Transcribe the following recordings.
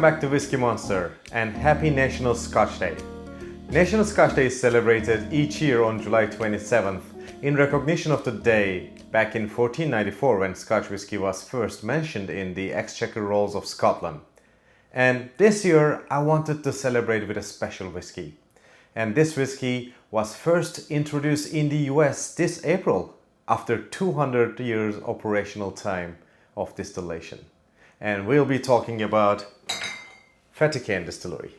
Welcome back to Whiskey Monster and happy National Scotch Day. National Scotch Day is celebrated each year on July 27th in recognition of the day back in 1494 when Scotch whisky was first mentioned in the Exchequer Rolls of Scotland. And this year I wanted to celebrate with a special whisky. And this whisky was first introduced in the US this April after 200 years operational time of distillation. And we'll be talking about Fettercairn Distillery.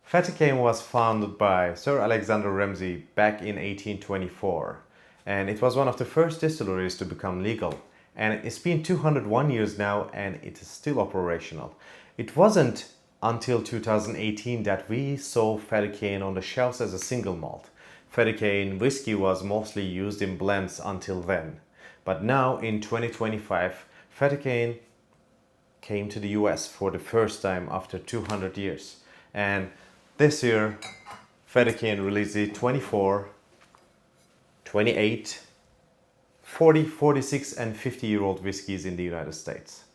Fettercairn was founded by Sir Alexander Ramsay back in 1824, and it was one of the first distilleries to become legal. And it's been 201 years now and it is still operational. It wasn't until 2018 that we saw Fettercairn on the shelves as a single malt. Fettercairn whiskey was mostly used in blends until then. But now in 2025, Fettercairn came to the US for the first time after 200 years. And this year, Fettercairn released the 24, 28, 40, 46 and 50-year-old whiskies in the United States.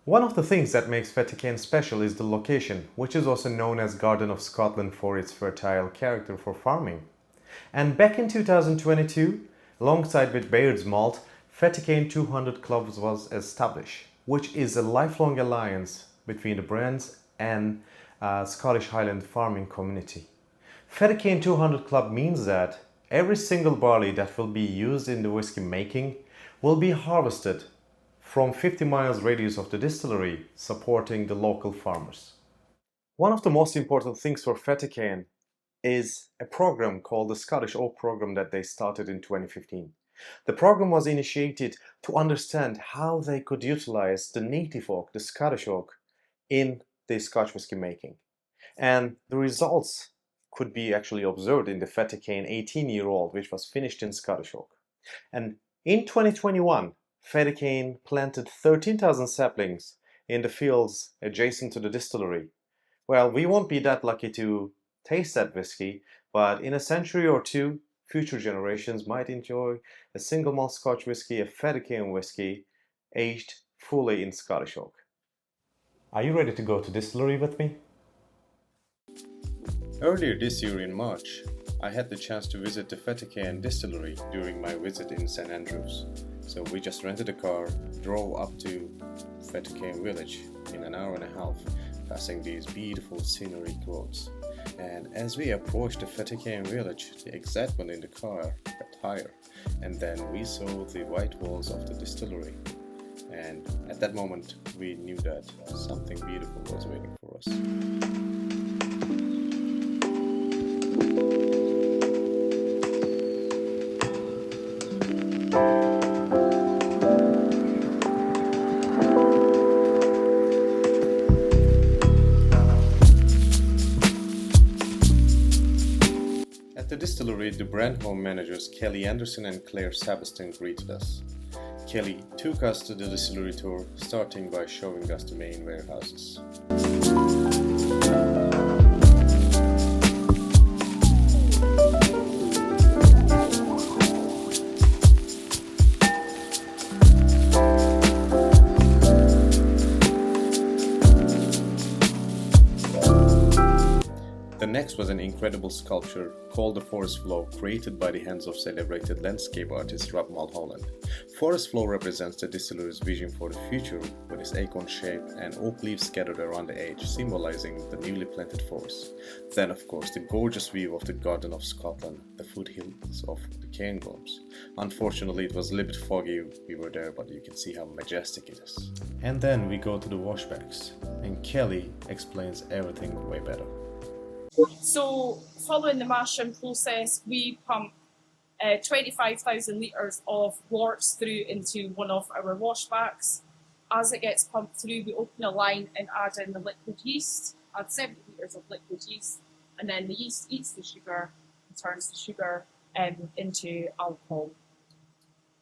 One of the things that makes Fettercairn special is the location, which is also known as Garden of Scotland for its fertile character for farming. And back in 2022, alongside with Baird's Malt, Fettercairn 200 Club was established, which is a lifelong alliance between the brands and Scottish Highland farming community. Fettercairn 200 Club means that every single barley that will be used in the whisky making will be harvested from 50 miles radius of the distillery, supporting the local farmers. One of the most important things for Fettercairn is a program called the Scottish Oak Program that they started in 2015. The program was initiated to understand how they could utilize the native oak, the Scottish oak, in the Scotch whisky making. And the results could be actually observed in the Fettercairn 18-year-old, which was finished in Scottish oak. And in 2021, Fettercairn planted 13,000 saplings in the fields adjacent to the distillery. Well, we won't be that lucky to taste that whisky, but in a century or two, future generations might enjoy a single malt Scotch whisky, a Fettercairn whisky, aged fully in Scottish oak. Are you ready to go to distillery with me? Earlier this year in March, I had the chance to visit the Fettercairn Distillery during my visit in St Andrews. So we just rented a car, drove up to Fettercairn village in an hour and a half, passing these beautiful scenic roads. And as we approached the Fettercairn village, the excitement in the car got higher, and then we saw the white walls of the distillery. And at that moment, we knew that something beautiful was waiting for us. At the distillery, the brand home managers Kelly Anderson and Claire Sabiston greeted us. Kelly took us to the distillery tour, starting by showing us the main warehouses. Next was an incredible sculpture called the Forest Flow, created by the hands of celebrated landscape artist Rob Mulholland. Forest Flow represents the distillery's vision for the future, with its acorn shape and oak leaves scattered around the edge, symbolizing the newly planted forest. Then, of course, the gorgeous view of the Garden of Scotland, the foothills of the Cairngorms. Unfortunately, it was a little bit foggy. We were there, but you can see how majestic it is. And then we go to the Washbacks, and Kelly explains everything way better. So, following the mashing process, we pump 25,000 litres of worts through into one of our washbacks. As it gets pumped through, we open a line and add in the liquid yeast, add 70 litres of liquid yeast, and then the yeast eats the sugar and turns the sugar into alcohol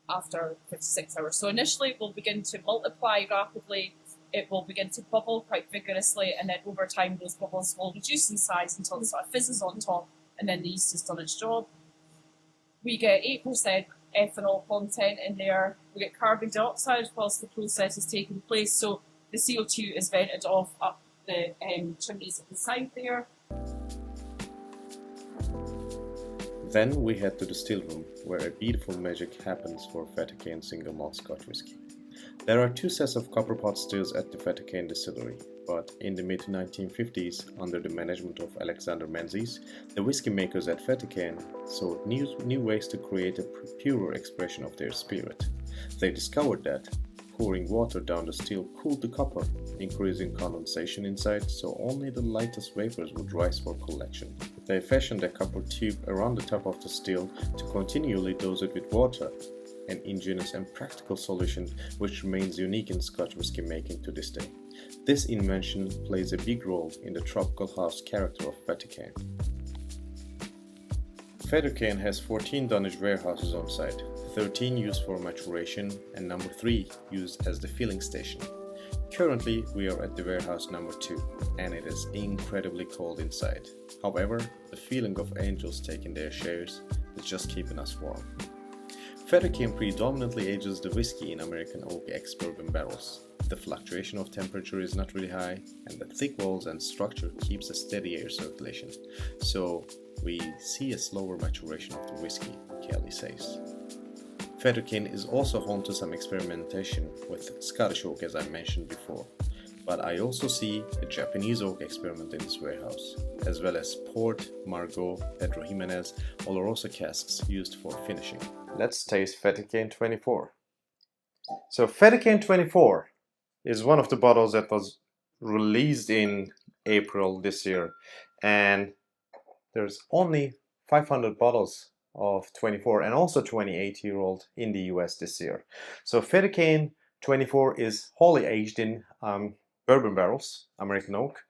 after 56 hours. So initially it will begin to multiply rapidly, it will begin to bubble quite vigorously, and then over time those bubbles will reduce in size until it sort of fizzes on top, and then the yeast has done its job. We get 8% ethanol content in there, we get carbon dioxide whilst the process is taking place, so the CO2 is vented off up the chimneys at the side there. Then we head to the still room, where a beautiful magic happens for Fettercairn single malt Scotch whisky. There are two sets of copper pot stills at the Fettercairn Distillery, but in the mid-1950s, under the management of Alexander Menzies, the whiskey makers at Fettercairn sought new ways to create a purer expression of their spirit. They discovered that pouring water down the still cooled the copper, increasing condensation inside so only the lightest vapors would rise for collection. They fashioned a copper tube around the top of the still to continually dose it with water, an ingenious and practical solution which remains unique in Scotch whisky making to this day. This invention plays a big role in the tropical house character of Fettercairn. Fettercairn has 14 dunnage warehouses on site, 13 used for maturation and number 3 used as the filling station. Currently, we are at the warehouse number 2 and it is incredibly cold inside. However, the feeling of angels taking their shares is just keeping us warm. Fettercairn predominantly ages the whiskey in American oak ex-bourbon barrels. The fluctuation of temperature is not really high and the thick walls and structure keeps a steady air circulation, so we see a slower maturation of the whiskey, Kelly says. Fettercairn is also home to some experimentation with Scottish oak as I mentioned before, but I also see a Japanese oak experiment in this warehouse, as well as Port, Margaux, Pedro Jimenez, Oloroso casks used for finishing. Let's taste Fettercairn 24. So Fettercairn 24 is one of the bottles that was released in April this year, and there's only 500 bottles of 24 and also 28-year-old in the US this year. So Fettercairn 24 is wholly aged in bourbon barrels, American oak,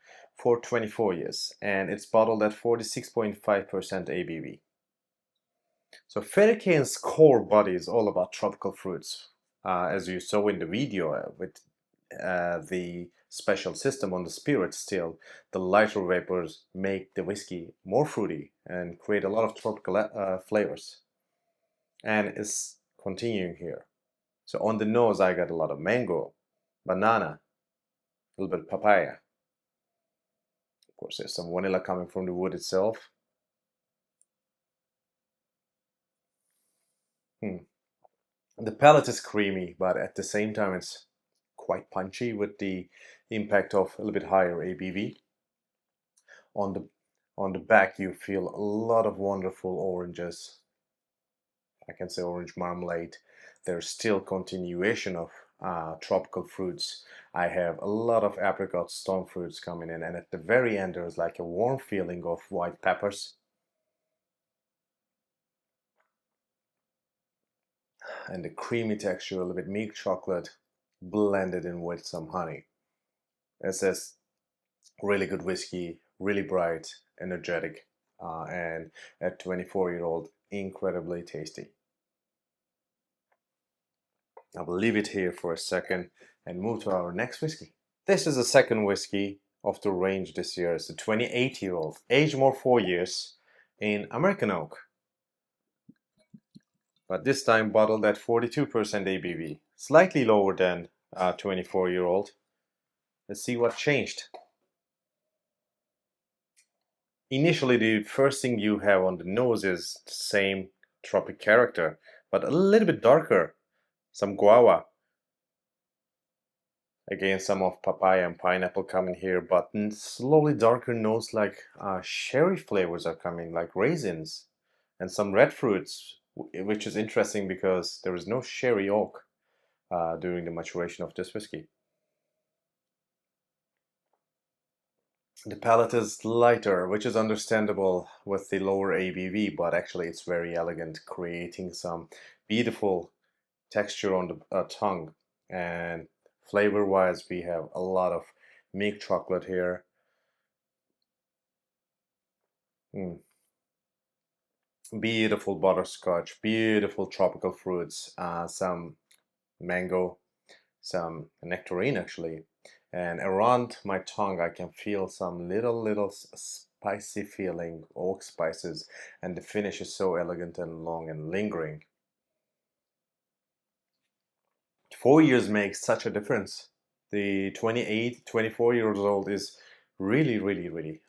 for 24 years, and it's bottled at 46.5% ABV. So Fettercairn's core body is all about tropical fruits, as you saw in the video with the special system on the spirit still. The lighter vapors make the whiskey more fruity and create a lot of tropical flavors, and it's continuing here. So on the nose I got a lot of mango, banana, a little bit of papaya. Of course there's some vanilla coming from the wood itself. The palate is creamy, but at the same time it's quite punchy with the impact of a little bit higher ABV. On the back you feel a lot of wonderful oranges. I can say orange marmalade. There's still continuation of tropical fruits. I have a lot of apricot stone fruits coming in, and at the very end there's like a warm feeling of white peppers. And the creamy texture, a little bit milk chocolate blended in with some honey. It says really good whiskey, really bright, energetic, and at 24-year-old, incredibly tasty. I will leave it here for a second and move to our next whiskey. This is the second whiskey of the range this year. It's a 28-year-old, aged more 4 years in American oak, but this time bottled at 42% ABV, slightly lower than 24-year-old. Let's see what changed. Initially, the first thing you have on the nose is the same tropic character, but a little bit darker. Some guava. Again, some of papaya and pineapple coming here, but slowly darker nose, like sherry flavors are coming, like raisins, and some red fruits, which is interesting because there is no sherry oak during the maturation of this whiskey. The palate is lighter, which is understandable with the lower ABV, but actually it's very elegant, creating some beautiful texture on the tongue. And flavor wise, we have a lot of milk chocolate here. Beautiful butterscotch, beautiful tropical fruits, some mango, some nectarine actually, and around my tongue I can feel some little spicy feeling, oak spices, and the finish is so elegant and long and lingering. 4 years makes such a difference. The 28, 24 years old is really, really, really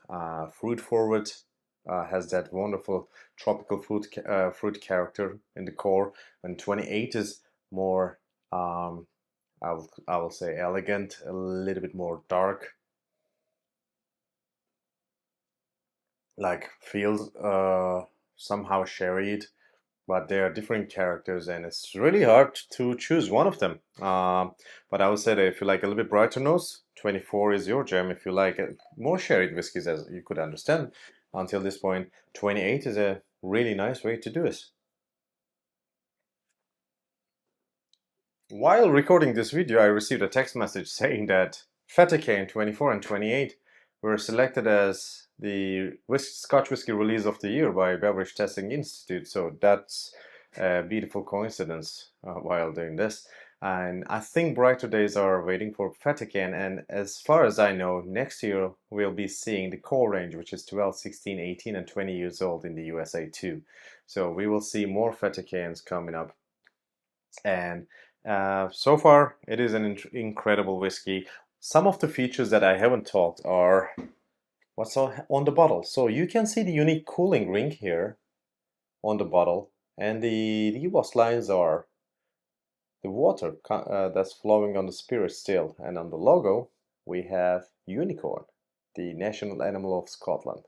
fruit forward. Has that wonderful tropical fruit character in the core. And 28 is more, I will say, elegant, a little bit more dark. Like feels somehow sherried, but they are different characters, and it's really hard to choose one of them. But I would say that if you like a little bit brighter nose, 24 is your gem. If you like more sherried whiskies, as you could understand until this point, 28 is a really nice way to do this. While recording this video, I received a text message saying that Fettercairn 24 and 28 were selected as the Scotch Whisky Release of the Year by Beverage Testing Institute. So that's a beautiful coincidence while doing this. And I think brighter days are waiting for Fettercairn. And as far as I know, next year we'll be seeing the core range, which is 12, 16, 18, and 20 years old in the USA too. So we will see more Fettercairns coming up. And so far, it is an incredible whiskey. Some of the features that I haven't talked are what's on the bottle. So you can see the unique cooling ring here on the bottle, and the embossed lines are the water that's flowing on the spirit still. And on the logo, we have unicorn, the national animal of Scotland.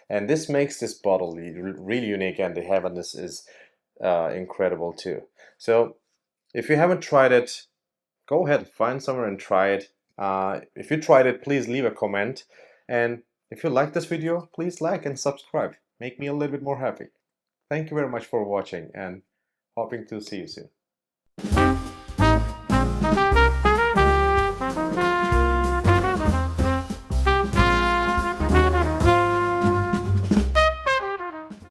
And this makes this bottle really unique, and the heaviness is incredible too. So if you haven't tried it, go ahead, find somewhere and try it. If you tried it, please leave a comment. And if you like this video, please like and subscribe. Make me a little bit more happy. Thank you very much for watching, and hoping to see you soon.